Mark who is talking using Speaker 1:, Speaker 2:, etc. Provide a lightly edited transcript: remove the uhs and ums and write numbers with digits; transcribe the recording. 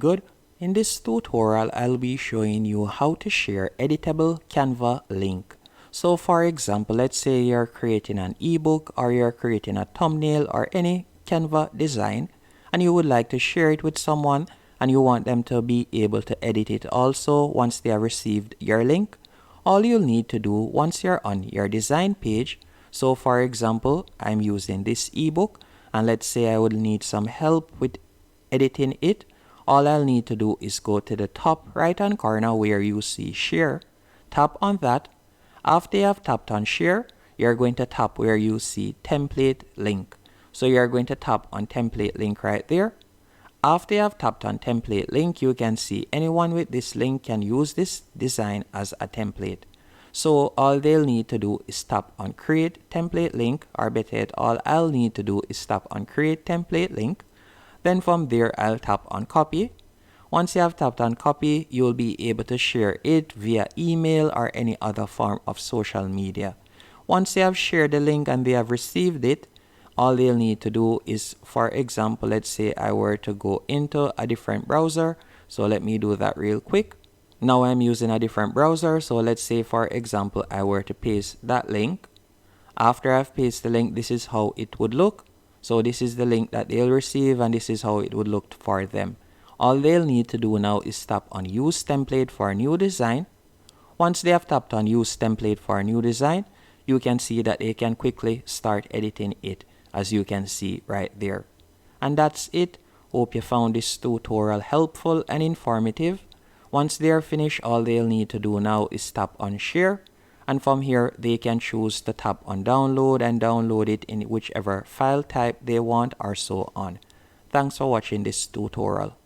Speaker 1: Good. In this tutorial, I'll be showing you how to share editable Canva link. So for example, let's say you're creating an ebook or you're creating a thumbnail or any Canva design and you would like to share it with someone and you want them to be able to edit it also once they have received your link. All you'll need to do once you're on your design page, so for example, I'm using this ebook and let's say I would need some help with editing it. All I'll need to do is go to the top right hand corner where you see share, tap on that. After you have tapped on share, you're going to tap where you see template link. So you're going to tap on template link right there. After you have tapped on template link, you can see anyone with this link can use this design as a template. So all they'll need to do is tap on create template link, or better yet, all I'll need to do is tap on create template link. Then from there, I'll tap on copy. Once you have tapped on copy, you'll be able to share it via email or any other form of social media. Once you have shared the link and they have received it, all they'll need to do is, for example, let's say I were to go into a different browser. So let me do that real quick. Now I'm using a different browser. So let's say, for example, I were to paste that link. After I've pasted the link, this is how it would look. So this is the link that they'll receive and this is how it would look for them. All they'll need to do now is tap on use template for a new design. Once they have tapped on use template for a new design, you can see that they can quickly start editing it, as you can see right there. And that's it. Hope you found this tutorial helpful and informative. Once they are finished, all they'll need to do now is tap on share. And from here, they can choose to tap on download and download it in whichever file type they want or so on. Thanks for watching this tutorial.